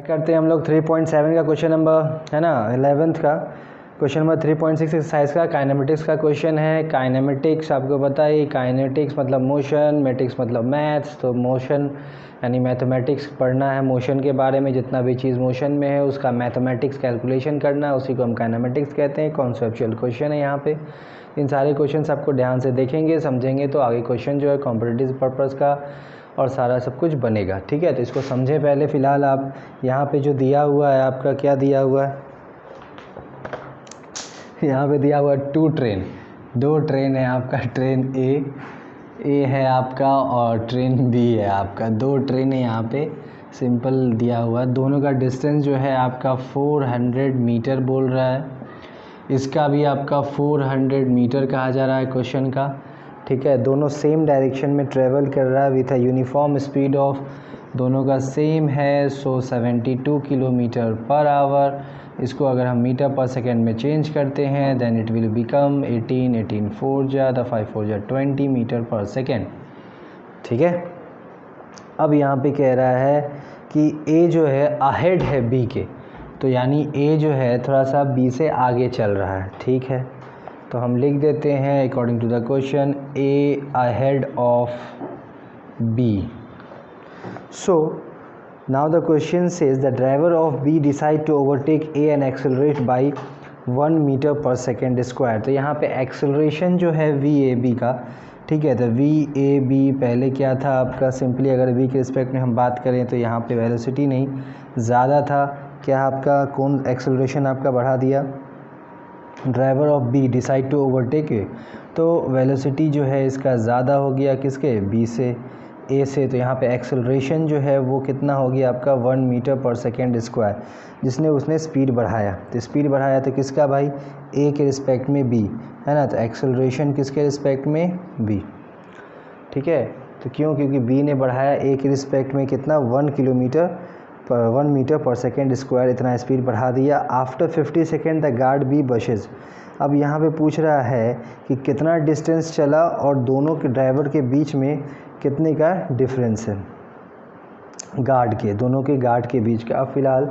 करते हैं हम लोग 3.7 का क्वेश्चन नंबर है ना 11th का क्वेश्चन नंबर 3.6 एक्सरसाइज का काइनेमेटिक्स का क्वेश्चन है। काइनेमेटिक्स आपको पता है, काइनेटिक्स मतलब मोशन, मैटिक्स मतलब मैथ्स। तो मोशन यानी मैथमेटिक्स पढ़ना है मोशन के बारे में, जितना भी चीज़ मोशन में है उसका मैथमेटिक्स कैलकुलेशन करना है, उसी को हम काइनेमेटिक्स कहते हैं। कॉन्सेप्चुअल क्वेश्चन है यहाँ पे। इन सारे क्वेश्चन आपको ध्यान से देखेंगे समझेंगे तो आगे क्वेश्चन जो है कॉम्पिटिटिव पर्पज़ का और सारा सब कुछ बनेगा। ठीक है, तो इसको समझे पहले। फ़िलहाल आप यहाँ पे जो दिया हुआ है आपका, क्या दिया हुआ है यहाँ पे दिया हुआ है 2 ट्रेन, 2 ट्रेन है आपका। ट्रेन ए है आपका और ट्रेन बी है आपका। 2 ट्रेन है यहाँ पे, सिंपल दिया हुआ है। दोनों का डिस्टेंस जो है आपका 400 मीटर बोल रहा है। इसका भी आपका 400 मीटर कहा जा रहा है क्वेश्चन का। ठीक है, दोनों सेम डायरेक्शन में ट्रेवल कर रहा है with a uniform speed of, दोनों का सेम है 72 किलोमीटर पर आवर। इसको अगर हम मीटर पर सेकेंड में चेंज करते हैं देन इट विल बिकम 18 4 जा 5 4 जा 20 मीटर पर सेकेंड। ठीक है, अब यहाँ पे कह रहा है कि ए जो है अहेड है बी के, तो यानी ए जो है थोड़ा सा बी से आगे चल रहा है। ठीक है, तो हम लिख देते हैं according to the question A ahead of B. So now the question says the driver of B decide to overtake A and accelerate by 1 meter per second square। तो यहाँ पे एक्सेलरेशन जो है VAB का, ठीक है, तो VAB पहले क्या था आपका, सिंपली अगर V के रिस्पेक्ट में हम बात करें तो यहाँ पे वेलोसिटी नहीं ज़्यादा था, क्या आपका कौन एक्सेलरेशन आपका बढ़ा दिया, driver of B decide to overtake A, तो वेलोसिटी जो है इसका ज़्यादा हो गया किसके, B से, ए से। तो यहाँ पे एक्सेलरेशन जो है वो कितना हो गया आपका 1 मीटर पर सेकेंड स्क्वायर, जिसने उसने स्पीड बढ़ाया। तो स्पीड बढ़ाया तो किसका भाई, ए के रिस्पेक्ट में बी है ना, तो एक्सेलरेशन किसके रिस्पेक्ट में, बी। ठीक है, तो क्यों, क्योंकि बी ने बढ़ाया ए के रिस्पेक्ट में कितना 1 मीटर पर सेकेंड स्क्वायर, इतना स्पीड बढ़ा दिया। After 50 second the guard B bushes. अब यहाँ पे पूछ रहा है कि कितना डिस्टेंस चला और दोनों के ड्राइवर के बीच में कितने का डिफरेंस है, गार्ड के, दोनों के गार्ड के बीच का। अब फ़िलहाल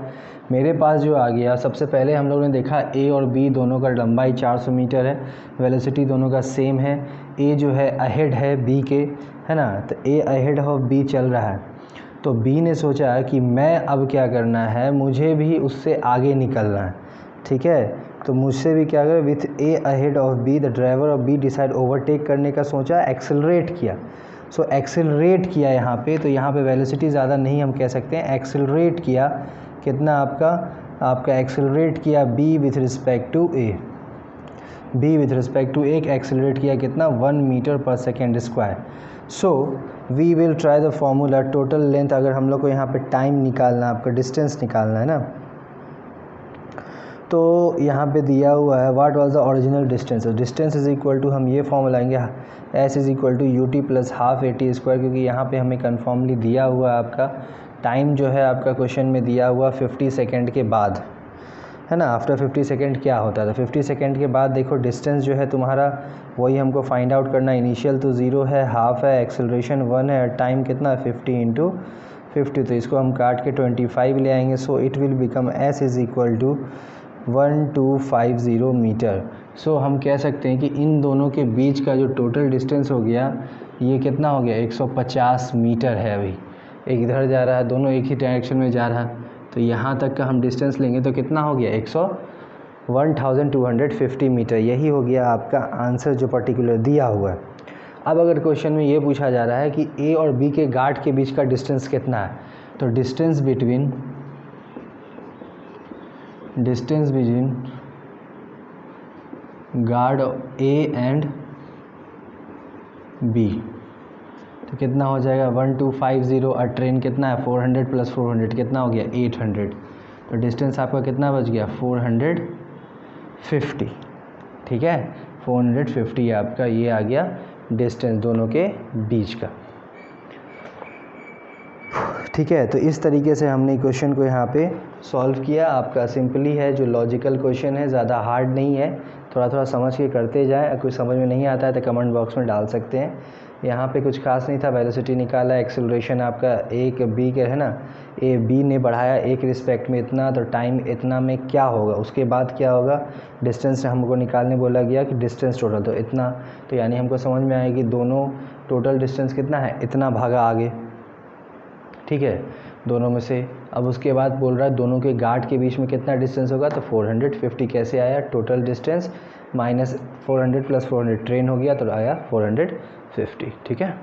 मेरे पास जो आ गया, सबसे पहले हम लोगों ने देखा ए और बी दोनों का लंबाई 400 मीटर है, वेलोसिटी दोनों का सेम है। ए जो है अहेड है बी के, है ना, तो ए अहेड ऑफ बी चल रहा है। तो बी ने सोचा कि मैं अब क्या करना है, मुझे भी उससे आगे निकलना है। ठीक है, तो मुझसे भी क्या करें, with A ahead of be the driver of be decide overtake करने का सोचा, एक्सेलरेट किया। सो एक्सेलरेट किया यहाँ पे, तो यहाँ पे वेलोसिटी ज़्यादा नहीं हम कह सकते हैं, एक्सेलरेट किया कितना आपका एक्सेलरेट किया B with respect to A, B with respect to A accelerate किया कितना 1 मीटर पर second square. So we will try the formula total length, अगर हम लोग को यहाँ पे टाइम निकालना, आपका डिस्टेंस निकालना है ना, तो यहाँ पे दिया हुआ है what was the original distance. Distance is equal to, हम ये फॉर्मूला लाएंगे s is equal to u t plus half a t square, क्योंकि यहाँ पे हमें कन्फर्मली दिया हुआ है आपका टाइम जो है आपका क्वेश्चन में दिया हुआ 50 सेकेंड के बाद, है ना। आफ्टर 50 सेकेंड क्या होता है, तो 50 सेकेंड के बाद देखो डिस्टेंस जो है तुम्हारा वही हमको फाइंड आउट करना। इनिशियल तो 0 है, हाफ है, एक्सेलरेशन 1 है, टाइम कितना 50 इंटू 50, तो इसको हम काट के 25 ले आएंगे। So it will become S is equal to 1250 metre. So हम कह सकते हैं कि इन दोनों के बीच का जो टोटल डिस्टेंस हो गया ये कितना हो गया 150 मीटर है। अभी एक इधर जा रहा है, दोनों एक ही डायरेक्शन में जा रहा है, तो यहाँ तक का हम डिस्टेंस लेंगे तो कितना हो गया 1250 मीटर। यही हो गया आपका आंसर जो पर्टिकुलर दिया हुआ है। अब अगर क्वेश्चन में ये पूछा जा रहा है कि ए और बी के गार्ड के बीच का डिस्टेंस कितना है, तो distance between guard A and B, तो कितना हो जाएगा 1250 और ट्रेन कितना है 400 प्लस 400 कितना हो गया 800, तो डिस्टेंस आपका कितना बच गया 450। ठीक है, 450 आपका ये आ गया डिस्टेंस दोनों के बीच का। ठीक है, तो इस तरीके से हमने क्वेश्चन को यहाँ पे सॉल्व किया। आपका सिंपली है, जो लॉजिकल क्वेश्चन है, ज़्यादा हार्ड नहीं है, थोड़ा थोड़ा समझ के करते जाएं। अगर कुछ समझ में नहीं आता है तो कमेंट बॉक्स में डाल सकते हैं। यहाँ पे कुछ खास नहीं था, वेलोसिटी निकाला, एक्सेलरेशन आपका एक बी के है ना, ए बी ने बढ़ाया एक रिस्पेक्ट में इतना, तो टाइम इतना में क्या होगा, उसके बाद क्या होगा, डिस्टेंस हमको निकालने बोला गया कि डिस्टेंस टोटल तो इतना, तो यानी हमको समझ में आया कि दोनों टोटल डिस्टेंस कितना है, इतना भागा आगे, ठीक है, दोनों में से। अब उसके बाद बोल रहा है दोनों के गार्ड के बीच में कितना डिस्टेंस होगा, तो 450 कैसे आया, total distance minus 400 plus 400 train हो गया तो आया 450, ठीक है।